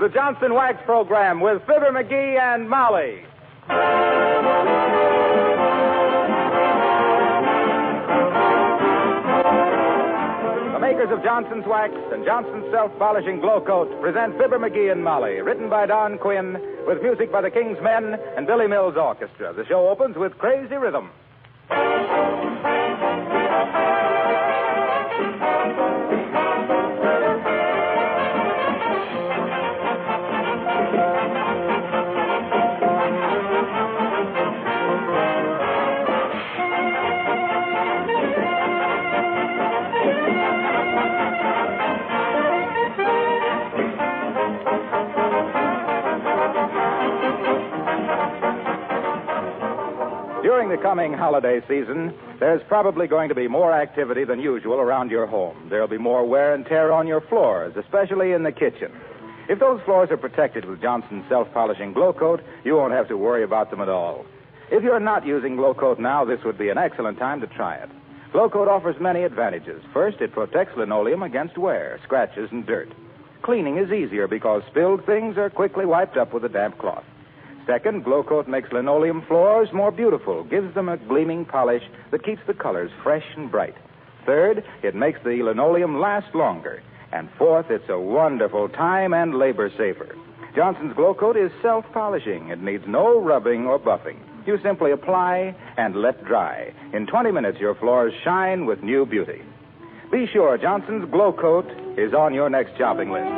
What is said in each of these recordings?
the Johnson Wax Program with Fibber McGee and Molly. The makers of Johnson's Wax and Johnson's Self-Polishing Glow Coat present Fibber McGee and Molly, written by Don Quinn, with music by the King's Men and Billy Mills Orchestra. The show opens with Crazy Rhythm. During the coming holiday season, there's probably going to be more activity than usual around your home. There'll be more wear and tear on your floors, especially in the kitchen. If those floors are protected with Johnson's Self-Polishing Glow Coat, you won't have to worry about them at all. If you're not using Glow Coat now, this would be an excellent time to try it. Glow Coat offers many advantages. First, it protects linoleum against wear, scratches, and dirt. Cleaning is easier because spilled things are quickly wiped up with a damp cloth. Second, Glow Coat makes linoleum floors more beautiful, gives them a gleaming polish that keeps the colors fresh and bright. Third, it makes the linoleum last longer. And fourth, it's a wonderful time and labor saver. Johnson's Glow Coat is self-polishing. It needs no rubbing or buffing. You simply apply and let dry. In 20 minutes, your floors shine with new beauty. Be sure Johnson's Glow Coat is on your next shopping list.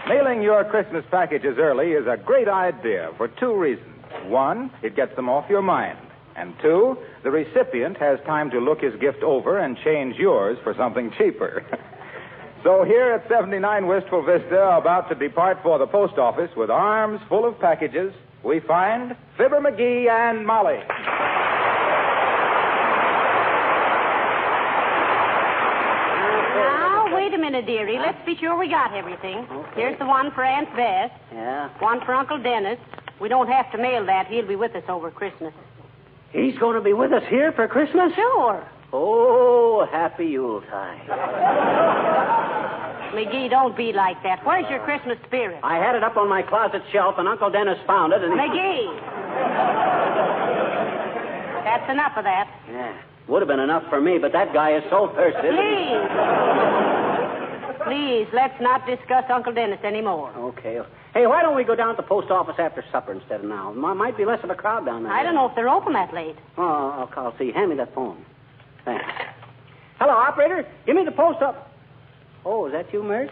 Mailing your Christmas packages early is a great idea for two reasons. One, it gets them off your mind. And two, the recipient has time to look his gift over and change yours for something cheaper. So here at 79 Wistful Vista, about to depart for the post office with arms full of packages, we find Fibber McGee and Molly. Wait a minute, dearie. Let's be sure we got everything. Okay. Here's the one for Aunt Bess. Yeah. One for Uncle Dennis. We don't have to mail that. He'll be with us over Christmas. He's going to be with us here for Christmas? Sure. Oh, happy Yuletide. McGee, don't be like that. Where's your Christmas spirit? I had it up on my closet shelf, and Uncle Dennis found it, and... McGee! That's enough of that. Yeah. Would have been enough for me, but that guy is so thirsty. Please, let's not discuss Uncle Dennis anymore. Okay. Hey, why don't we go down to the post office after supper instead of now? Might be less of a crowd down there. I don't know if they're open that late. Oh, I'll see. Hand me that phone. Thanks. Hello, operator. Give me the post office. Oh, is that you, Mert?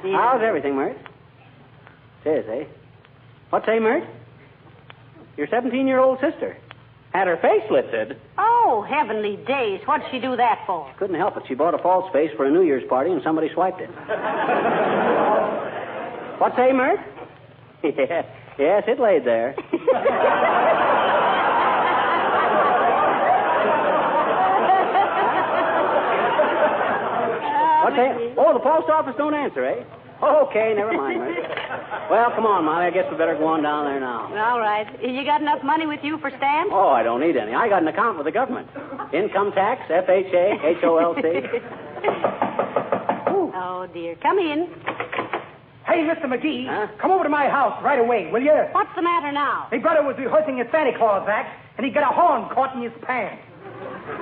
Yeah. How's everything, Mert? It is, eh? What's say, Mert? Your 17-year-old sister. Had her face lifted. Oh, heavenly days. What'd she do that for? Couldn't help it. She bought a false face for a New Year's party, and somebody swiped it. What say, Mert? Yes, it laid there. What say? Oh, the post office don't answer, eh? Okay, never mind, Mert. Well, come on, Molly. I guess we better go on down there now. All right. You got enough money with you for stamps? Oh, I don't need any. I got an account with the government. Income tax, FHA, HOLC. Oh, dear. Come in. Hey, Mr. McGee, Huh? come over to my house right away, will you? What's the matter now? My brother was rehearsing his Santa Claus act, and he got a horn caught in his pants.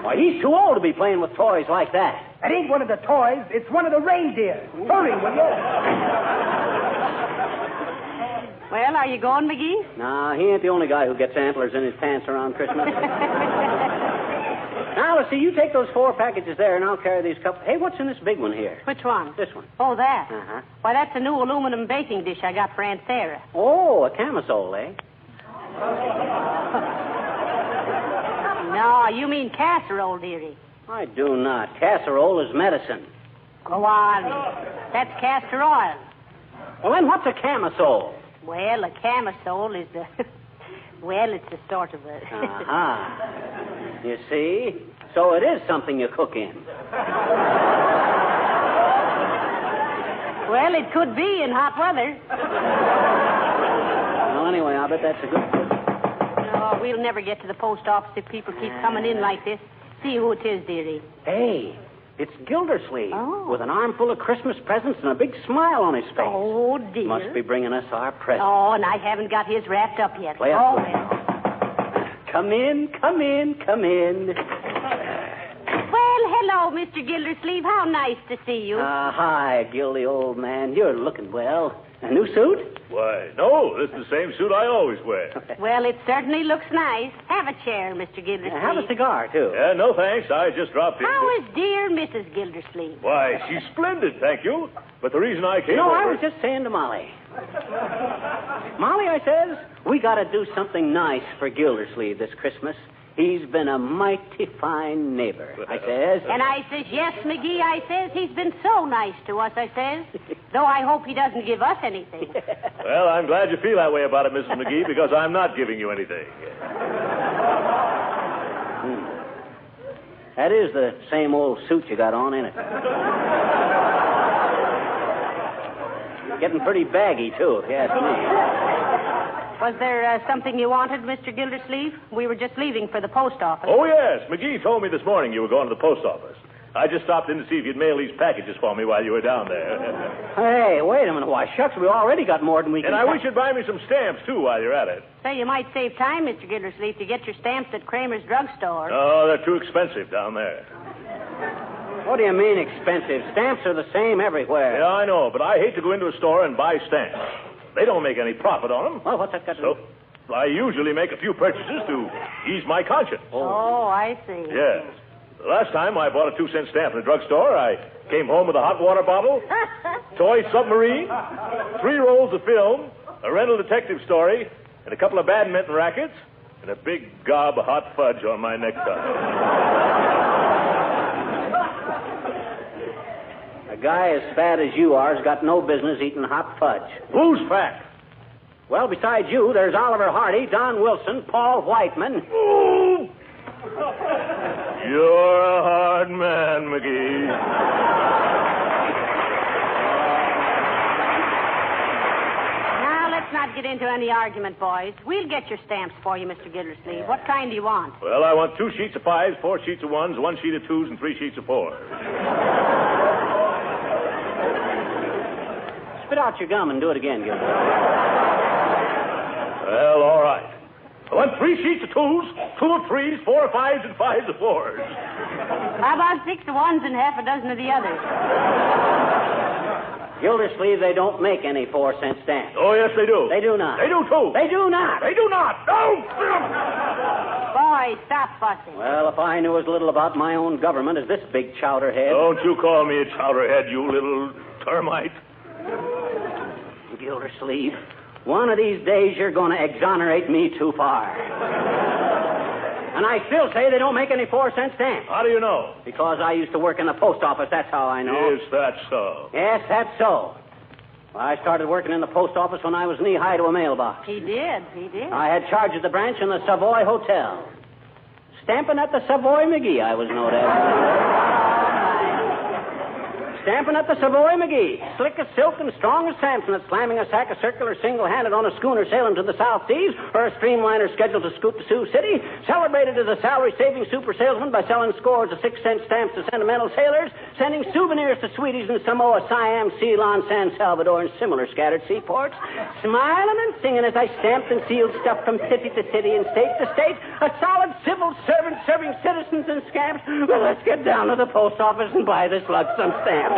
Why, he's too old to be playing with toys like that. That ain't one of the toys. It's one of the reindeer. Hurry, will you? Well, are you going, McGee? No, he ain't the only guy who gets antlers in his pants around Christmas. Now, let's see. You take those 4 packages there, and I'll carry these couple. Hey, what's in this big one here? Which one? This one. Oh, that. Uh-huh. Why, that's a new aluminum baking dish I got for Aunt Sarah. Oh, a camisole, eh? No, you mean casserole, dearie. I do not. Casserole is medicine. Go on. That's castor oil. Well, then what's a camisole? Well, a camisole is a... Well, it's a sort of a... Uh-huh. You see? So it is something you cook in. Well, it could be in hot weather. Well, anyway, I'll bet that's a good... Oh, we'll never get to the post office if people keep coming in like this. See who it is, dearie. Hey, it's Gildersleeve. Oh. With an armful of Christmas presents and a big smile on his face. Oh, dear. Must be bringing us our presents. Oh, and I haven't got his wrapped up yet. Play up. Oh, well. Come in, come in, come in. Well, hello, Mr. Gildersleeve. How nice to see you. Hi, Gildy, old man. You're looking well. A new suit? Why, no, this is the same suit I always wear. Well, it certainly looks nice. Have a chair, Mr. Gildersleeve. Have a cigar, too. Yeah, no thanks. I just dropped in. How is dear Mrs. Gildersleeve? Why, she's splendid, thank you. But the reason I came No, over... I was just saying to Molly. Molly, I says, we got to do something nice for Gildersleeve this Christmas. He's been a mighty fine neighbor, I says. And I says, yes, McGee, I says, he's been so nice to us, I says. Though I hope he doesn't give us anything. Well, I'm glad you feel that way about it, Mrs. McGee, because I'm not giving you anything. That is the same old suit you got on, ain't it? Getting pretty baggy, too, if you ask me. Was there something you wanted, Mr. Gildersleeve? We were just leaving for the post office. Oh, yes. McGee told me this morning you were going to the post office. I just stopped in to see if you'd mail these packages for me while you were down there. Hey, wait a minute. Why, shucks, we already got more than we can... And I wish you'd buy me some stamps, too, while you're at it. Say, you might save time, Mr. Gildersleeve, to get your stamps at Kramer's drugstore. Oh, they're too expensive down there. What do you mean expensive? Stamps are the same everywhere. Yeah, I know, but I hate to go into a store and buy stamps. They don't make any profit on them. Well, what's that got to do? So, I usually make a few purchases to ease my conscience. Oh, I see. Yes. The last time I bought a 2-cent stamp in a drugstore, I came home with a hot water bottle, toy submarine, 3 rolls of film, a rental detective story, and a couple of badminton rackets, and a big gob of hot fudge on my necktie. A guy as fat as you are has got no business eating hot fudge. Who's fat? Well, besides you, there's Oliver Hardy, Don Wilson, Paul Whiteman. Ooh! You're a hard man, McGee. Now, let's not get into any argument, boys. We'll get your stamps for you, Mr. Gildersleeve. What kind do you want? Well, I want 2 sheets of 5s, 4 sheets of 1s, 1 sheet of 2s, and 3 sheets of 4s. Spit out your gum and do it again, Gilbert. Well, all right. I want 3 sheets of 2s, 2 of 3s, 4 of 5s, and 5 of 4s. How about 6 of 1s and half a dozen of the others? Gildersleeve, they don't make any 4-cent stamps. Oh, yes, they do. They do not. They do, too. They do not. They do not. No! Boys, stop fussing. Well, if I knew as little about my own government as this big chowderhead. Don't you call me a chowderhead, you little termite. Gildersleeve, one of these days you're going to exonerate me too far. And I still say they don't make any 4-cent stamps. How do you know? Because I used to work in the post office, that's how I know. Is that so? Yes, that's so. Well, I started working in the post office when I was knee-high to a mailbox. He did. I had charge of the branch in the Savoy Hotel. Stamping at the Savoy McGee, I was known as. Stamping at the Savoy McGee. Slick as silk and strong as Samson at slamming a sack of circular single-handed on a schooner sailing to the South Seas or a streamliner scheduled to scoot to Sioux City. Celebrated as a salary-saving super salesman by selling scores of 6-cent stamps to sentimental sailors, sending souvenirs to sweeties in Samoa, Siam, Ceylon, San Salvador, and similar scattered seaports. Smiling and singing as I stamped and sealed stuff from city to city and state to state. A solid civil servant serving citizens and scamps. Well, let's get down to the post office and buy this some stamp.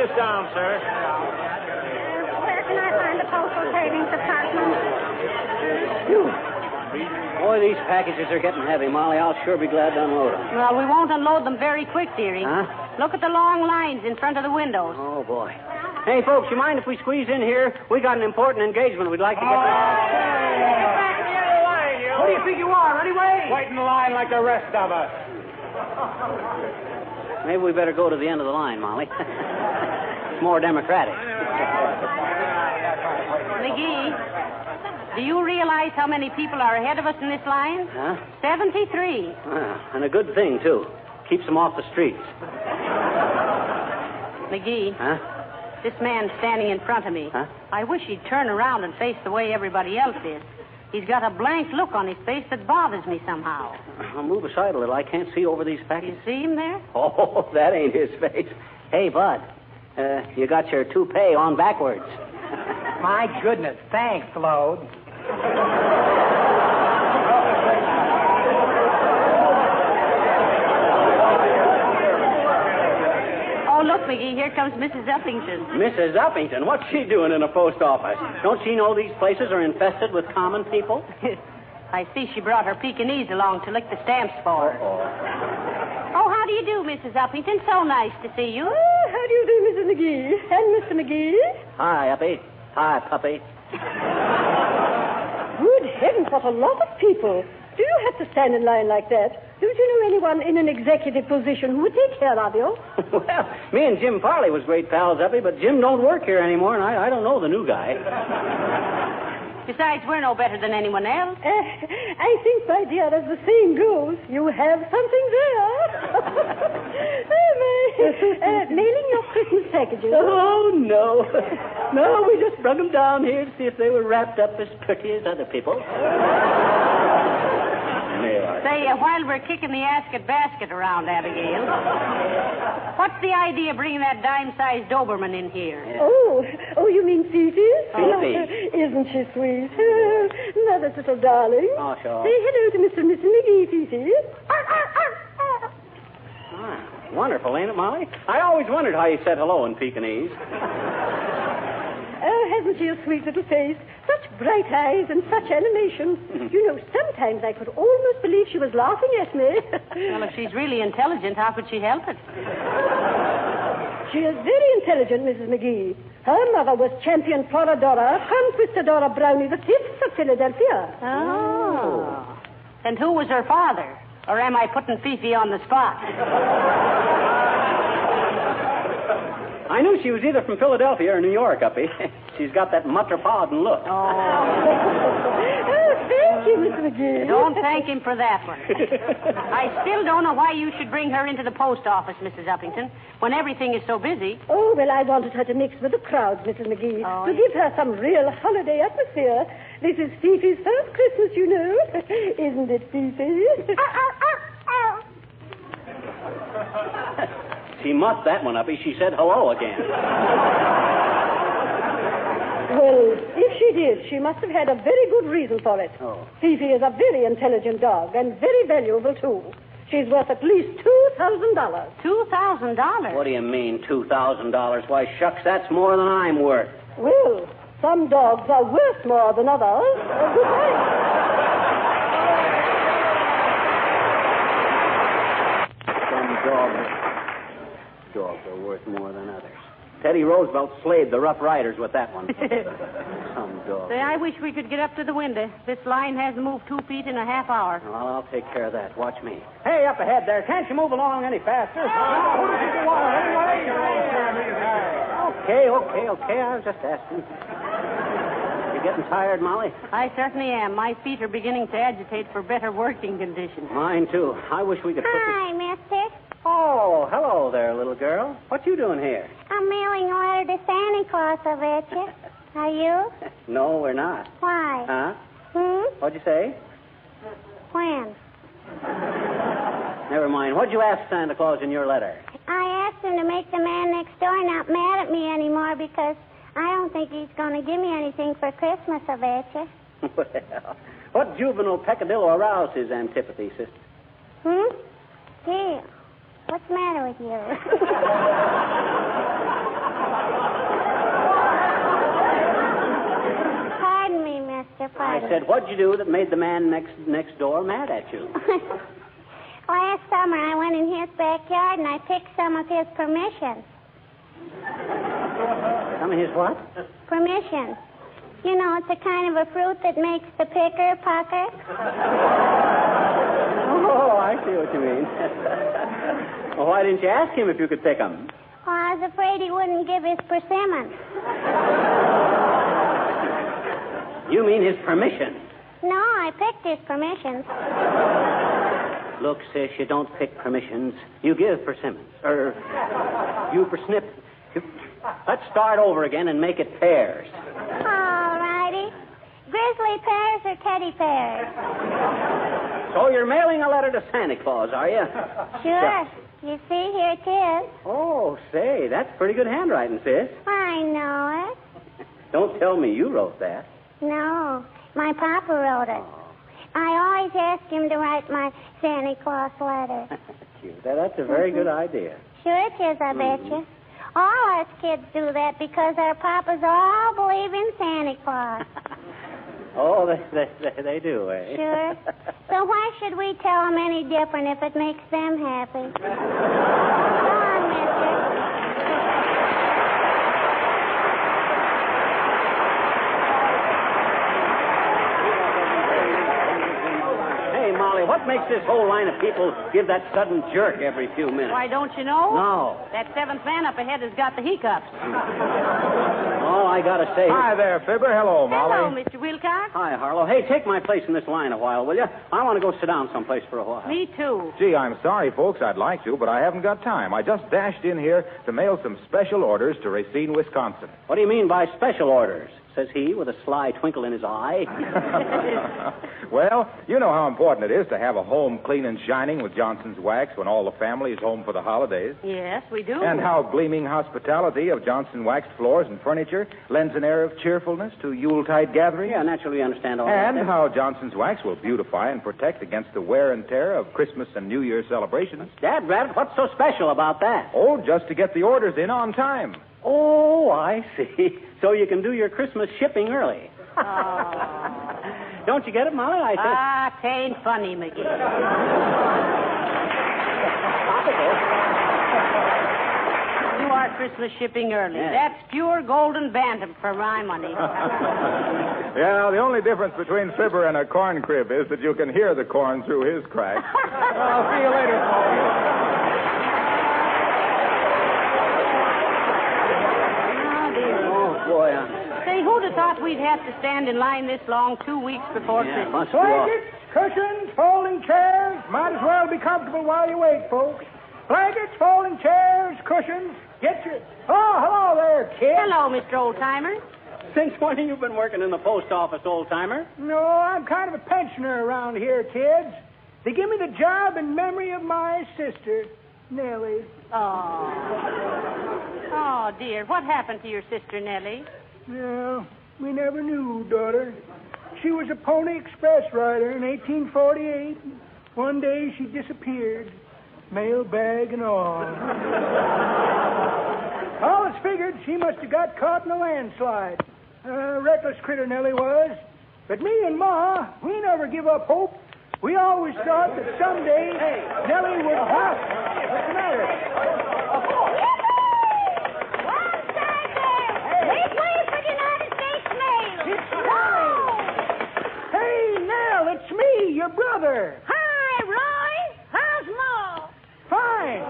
us down, sir. Where can I find the postal savings department? Boy, these packages are getting heavy, Molly. I'll sure be glad to unload them. Well, we won't unload them very quick, dearie. Huh? Look at the long lines in front of the windows. Oh, boy. Hey, folks, you mind if we squeeze in here? We got an important engagement we'd like to get to. What do you think you are, anyway? Wait in the line like the rest of us. Maybe we better go to the end of the line, Molly. It's more democratic. McGee, do you realize how many people are ahead of us in this line? Huh? 73. And a good thing, too. Keeps them off the streets. McGee. Huh? This man standing in front of me. Huh? I wish he'd turn around and face the way everybody else is. He's got a blank look on his face that bothers me somehow. I'll move aside a little. I can't see over these You packages. see him there? Oh, that ain't his face. Hey, Bud, you got your toupee on backwards. My goodness. Thanks, Claude. Oh, look, McGee, here comes Mrs. Uppington. Mrs. Uppington, what's she doing in a post office? Don't she know these places are infested with common people? I see she brought her Pekingese along to lick the stamps for. Oh, how do you do, Mrs. Uppington? So nice to see you. Oh, how do you do, Mrs. McGee? And Mr. McGee? Hi, Uppy. Hi, puppy. Good heavens, what a lot of people. Do you have to stand in line like that? Don't you know anyone in an executive position who would take care of you? Well, me and Jim Farley was great pals, Uppy, but Jim don't work here anymore, and I don't know the new guy. Besides, we're no better than anyone else. I think, my dear, as the saying goes, you have something there. Mailing your Christmas packages. Oh, no. No, we just brought them down here to see if they were wrapped up as pretty as other people. Say, while we're kicking the basket around, Abigail, what's the idea of bringing that dime-sized Doberman in here? Oh, you mean Fifi? Fifi. Isn't she sweet? Mother's little darling. Oh, sure. Say hello to Mr. and Mrs. McGee, Fifi. Wonderful, ain't it, Molly? I always wondered how you said hello in Pekingese. Oh, hasn't she a sweet little face? Such bright eyes and such animation. You know, sometimes I could almost believe she was laughing at me. Well, if she's really intelligent, how could she help it? She is very intelligent, Mrs. McGee. Her mother was champion Floradora, Conquistadora Brownie the Fifth of Philadelphia. Oh. And who was her father? Or am I putting Fifi on the spot? I knew she was either from Philadelphia or New York, Uppy. She's got that metropolitan look. Oh, thank you, Mr. McGee. Don't thank him for that one. I still don't know why you should bring her into the post office, Mrs. Uppington, when everything is so busy. Oh, well, I wanted her to mix with the crowds, Mrs. McGee, Oh, to give her some real holiday atmosphere. This is Fifi's first Christmas, you know. Isn't it, Fifi? She muffed that one, Uppy. She said hello again. Well, if she did, she must have had a very good reason for it. Oh. Fifi is a very intelligent dog and very valuable, too. She's worth at least $2,000. $2,000? What do you mean, $2,000? Why, shucks, that's more than I'm worth. Well, some dogs are worth more than others. Goodbye. Dogs are worth more than others. Teddy Roosevelt slayed the Rough Riders with that one. Some dog. Say, I wish we could get up to the window. This line hasn't moved 2 feet in a half hour. Well, I'll take care of that. Watch me. Hey, up ahead there. Can't you move along any faster? Okay. I was just asking. You getting tired, Molly? I certainly am. My feet are beginning to agitate for better working conditions. Mine, too. I wish we could put this... Hi, mister. Oh, hello there, little girl. What you doing here? I'm mailing a letter to Santa Claus, I bet you. Are you? No, we're not. Why? Huh? What'd you say? When? Never mind. What'd you ask Santa Claus in your letter? I asked him to make the man next door not mad at me anymore because I don't think he's going to give me anything for Christmas, I bet you. Well, what juvenile peccadillo aroused his antipathy, sister? Gee, what's the matter with you? your pardon. I said, what'd you do that made the man next door mad at you? Last summer, I went in his backyard and I picked some of his permissions. Some of his what? Permissions. You know, it's a kind of a fruit that makes the picker pucker. Oh, I see what you mean. Well, why didn't you ask him if you could pick them? Oh, I was afraid he wouldn't give his persimmons. You mean his permission? No, I picked his permissions. Look, sis, you don't pick permissions. You give persimmons. You persnip. Let's start over again and make it pears. All righty. Grizzly pears or teddy pears? So you're mailing a letter to Santa Claus, are you? Sure. You see, here it is. Oh, say, that's pretty good handwriting, sis. I know it. Don't tell me you wrote that. No, my papa wrote it. I always ask him to write my Santa Claus letter. Cute. That's a very good idea. Sure it is, I bet you. All us kids do that because our papas all believe in Santa Claus. Oh, they do, eh? Sure. So why should we tell them any different if it makes them happy? Come on, mister. What makes this whole line of people give that sudden jerk every few minutes? Why, don't you know? No. That seventh man up ahead has got the hiccups. Oh, I gotta say... Hi there, Fibber. Hello, Molly. Hello, Mr. Wilcox. Hi, Harlow. Hey, take my place in this line a while, will you? I want to go sit down someplace for a while. Me too. Gee, I'm sorry, folks. I'd like to, but I haven't got time. I just dashed in here to mail some special orders to Racine, Wisconsin. What do you mean by special orders? Says he with a sly twinkle in his eye. Well, you know how important it is to have a home clean and shining with Johnson's Wax when all the family is home for the holidays. Yes, we do. And how gleaming hospitality of Johnson waxed floors and furniture lends an air of cheerfulness to Yuletide gatherings. Yeah, naturally, we understand all that. And how Johnson's Wax will beautify and protect against the wear and tear of Christmas and New Year celebrations. Dad, Rabbit, what's so special about that? Oh, just to get the orders in on time. Oh, I see. So you can do your Christmas shipping early. Don't you get it, Molly? I said... Tain't funny, McGee. You are Christmas shipping early. Yeah. That's pure golden bantam for my money. Yeah, the only difference between Fibber and a corn crib is that you can hear the corn through his crack. I'll see you later, folks. Boy, Say, who'd have thought we'd have to stand in line this long 2 weeks before Christmas? must be all... Blankets, cushions, folding chairs. Might as well be comfortable while you wait, folks. Blankets, folding chairs, cushions. Get your... Oh, hello there, kid. Hello, Mr. Oldtimer. Since when have you been working in the post office, old-timer? No, I'm kind of a pensioner around here, kids. They give me the job in memory of my sister, Nellie. Oh, dear. What happened to your sister, Nellie? Well, we never knew, daughter. She was a Pony Express rider in 1848. One day she disappeared, mail bag and all. All is figured she must have got caught in a landslide. Reckless critter Nellie was. But me and Ma, we never give up hope. We always thought that someday Nellie would... What's the matter? Make way for the United States mail. It's Hey, Nell, it's me, your brother. Hi, Roy. How's Ma? Fine.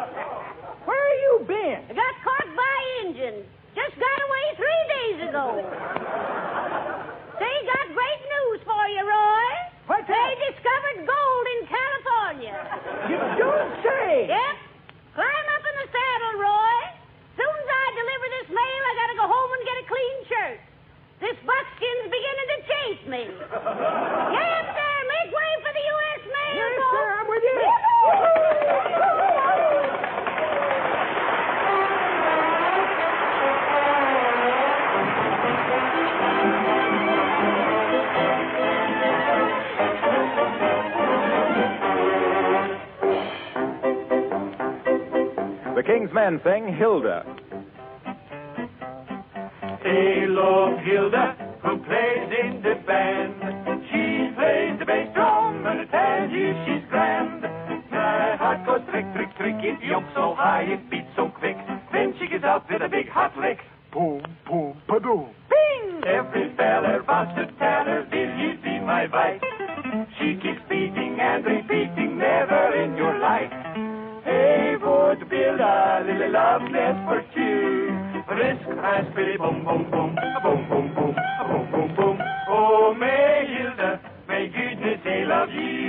Where you been? I got caught by Indians. Just got away 3 days ago. They got great news for you, Roy. What's They that? discovered gold in California. You don't say. Yep. Climb up in the saddle, Roy. Soon as I deliver this mail, I gotta go home and get a clean shirt. This buckskin's beginning to chase me. Get up there. Make way for the U.S. mail, Yes, folks. sir, I'm with you. The King's Men sing Hilda. They love Hilda, who plays in the band. it jumps so high, it beats so quick. Then she gives out with a big hot lick. Boom, boom, ba-doom. Bing! Every feller wants to tell her, will you be my wife? She keeps beating and repeating, never in your life. Hey, would build a little love nest for two. Risk, raspberry, boom, boom, boom, boom, boom, boom, boom, boom, boom. Oh, may Hilda, may goodness they love you.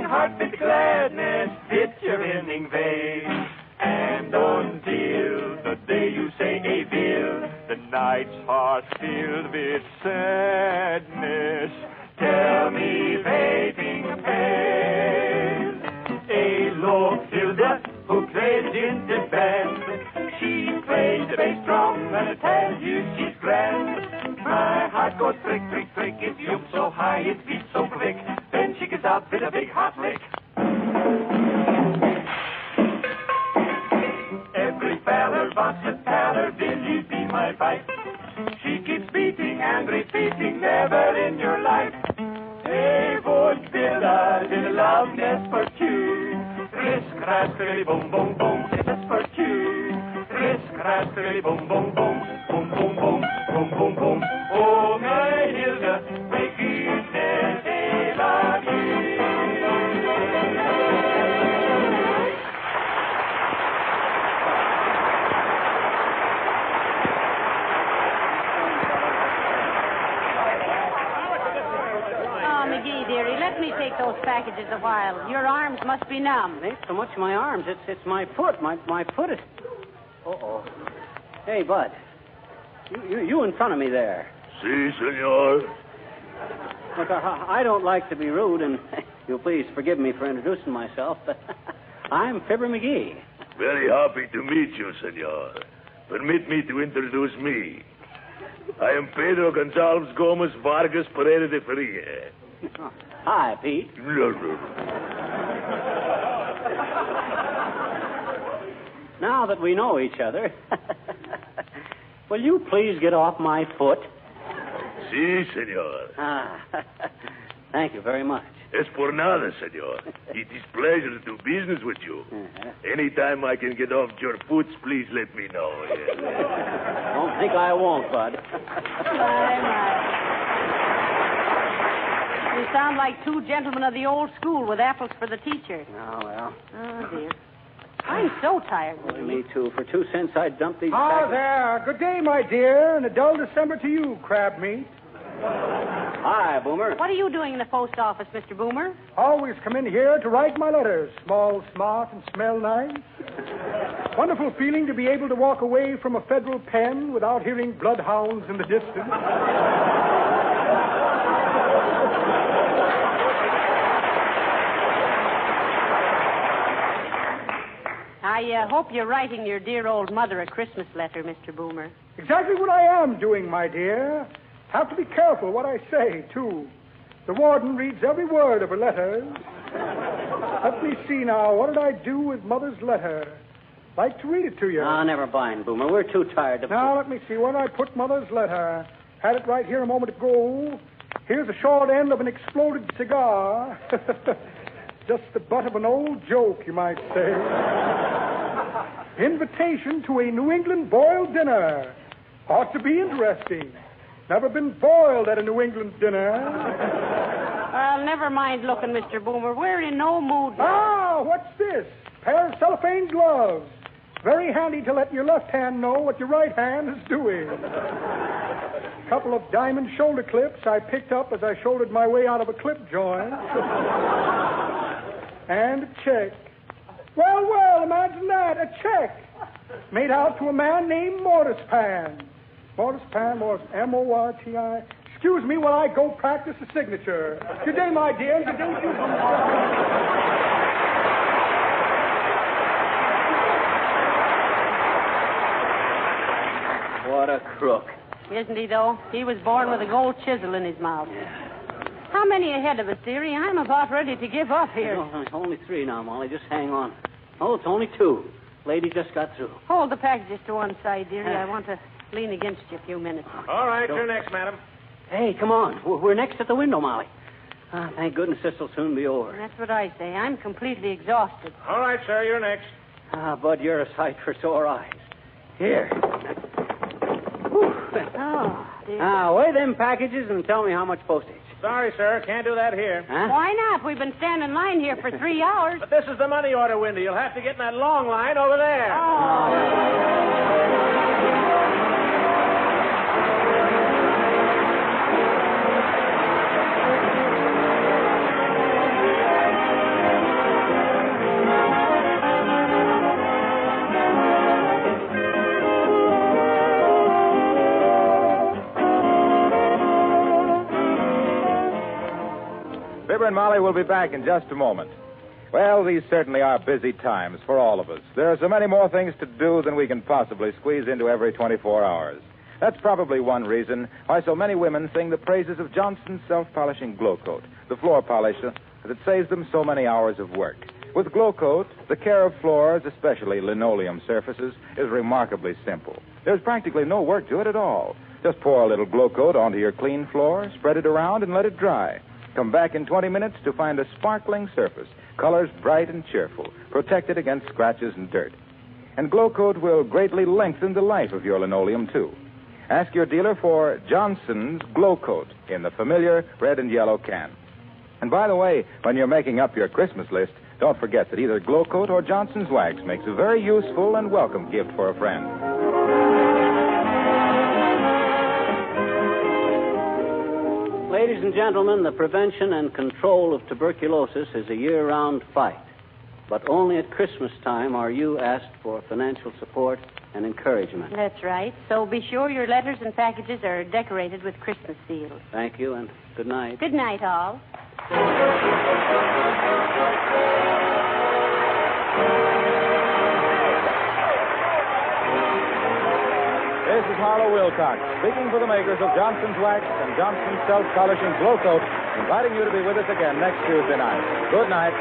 Heart with gladness fits your inning vein. And until the day you say a will, the night's heart filled with sadness. Tell me, waiting pale, a low Hilda who plays in the band. She plays the bass drum and I tell you she's grand. My heart goes prick, prick, prick. It jumps so high, it beats so quick. Then she gets out with a big hot lick. Every feller wants to tell her, will you be my wife? She keeps beating and repeating, never in your life. Hey, would build a little love nest for two. Risk, raspberry, boom, boom, boom, just for two. Risk, raspberry, boom, boom, boom, boom, boom, boom, boom, boom, boom. Oh, my Hilda, may goodness they love you. McGee, dearie, let me take those packages a while. Your arms must be numb. It ain't so much my arms. It's my foot. My foot is... Uh-oh. Hey, Bud. You in front of me there. Si, senor. Look, I don't like to be rude, and you'll please forgive me for introducing myself, but I'm Fibber McGee. Very happy to meet you, senor. Permit me to introduce me. I am Pedro Gonzalez Gomez Vargas Pereira de Feria. Oh, hi, Pete. Now that we know each other, will you please get off my foot? Si, senor. Thank you very much. Es por nada, senor. It is pleasure to do business with you. Anytime I can get off your foot, please let me know. Don't think I won't, Bud. You sound like two gentlemen of the old school with apples for the teacher. Oh, well. Oh, dear. I'm so tired. Boy, me too. For 2 cents, I'd dump these Ah, packages. there. Good day, my dear, and a dull December to you, crab meat. Hi, Boomer. What are you doing in the post office, Mr. Boomer? Always come in here to write my letters. Small, smart, and smell nice. Wonderful feeling to be able to walk away from a federal pen without hearing bloodhounds in the distance. I hope you're writing your dear old mother a Christmas letter, Mr. Boomer. Exactly what I am doing, my dear. Have to be careful what I say, too. The warden reads every word of her letters. Let me see now. What did I do with Mother's letter? Like to read it to you. Ah, never mind, Boomer. We're too tired to... Now, let me see. Where did I put Mother's letter? Had it right here a moment ago. Here's the short end of an exploded cigar. Just the butt of an old joke, you might say. Invitation to a New England boiled dinner. Ought to be interesting. Never been boiled at a New England dinner. Well, never mind looking, Mr. Boomer. We're in no mood. Ah, what's this? Pair of cellophane gloves. Very handy to let your left hand know what your right hand is doing. Couple of diamond shoulder clips I picked up as I shouldered my way out of a clip joint. And a check. Well, imagine that, a check. Made out to a man named Mortispan. Mortispan, M-O-R-T-I. Excuse me while I go practice the signature. Good day, my dear. Good day to you. crook. Isn't he, though? He was born with a gold chisel in his mouth. How many ahead of us, dearie? I'm about ready to give up here. No, it's only 3 now, Molly. Just hang on. Oh, it's only 2. Lady just got through. Hold the packages to one side, dearie. I want to lean against you a few minutes. All right, you're next, madam. Hey, come on. We're next at the window, Molly. Thank goodness this will soon be over. That's what I say. I'm completely exhausted. All right, sir, you're next. Bud, you're a sight for sore eyes. Here. Oh, dear. Now, weigh them packages and tell me how much postage. Sorry, sir, can't do that here. Huh? Why not? We've been standing in line here for 3 hours. But this is the money order window. You'll have to get in that long line over there. Fibber and Molly will be back in just a moment. Well, these certainly are busy times for all of us. There are so many more things to do than we can possibly squeeze into every 24 hours. That's probably one reason why so many women sing the praises of Johnson's self-polishing Glow Coat, the floor polish that saves them so many hours of work. With Glow Coat, the care of floors, especially linoleum surfaces, is remarkably simple. There's practically no work to it at all. Just pour a little Glow Coat onto your clean floor, spread it around, and let it dry. Come back in 20 minutes to find a sparkling surface, colors bright and cheerful, protected against scratches and dirt. And Glow Coat will greatly lengthen the life of your linoleum, too. Ask your dealer for Johnson's Glow Coat in the familiar red and yellow can. And by the way, when you're making up your Christmas list, don't forget that either Glow Coat or Johnson's Wax makes a very useful and welcome gift for a friend. Ladies and gentlemen, the prevention and control of tuberculosis is a year-round fight. But only at Christmas time are you asked for financial support and encouragement. That's right. So be sure your letters and packages are decorated with Christmas seals. Thank you, and good night. Good night, all. This is Harlow Wilcox, speaking for the makers of Johnson's Wax and Johnson's Self-Polishing Glow Coat, inviting you to be with us again next Tuesday night. Good night.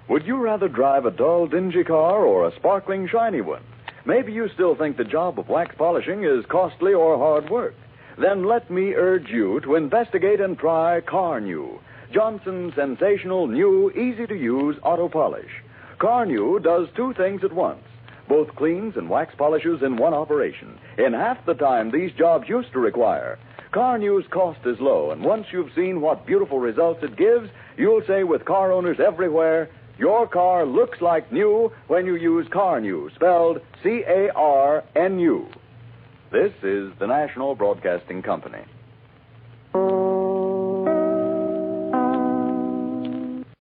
Would you rather drive a dull, dingy car or a sparkling, shiny one? Maybe you still think the job of wax polishing is costly or hard work. Then let me urge you to investigate and try Car New, Johnson's sensational, new, easy-to-use auto polish. Car New does 2 things at once. Both cleans and wax polishes in one operation, in half the time these jobs used to require. Car New's cost is low, and once you've seen what beautiful results it gives, you'll say with car owners everywhere, your car looks like new when you use Car New, spelled C-A-R-N-U. This is the National Broadcasting Company.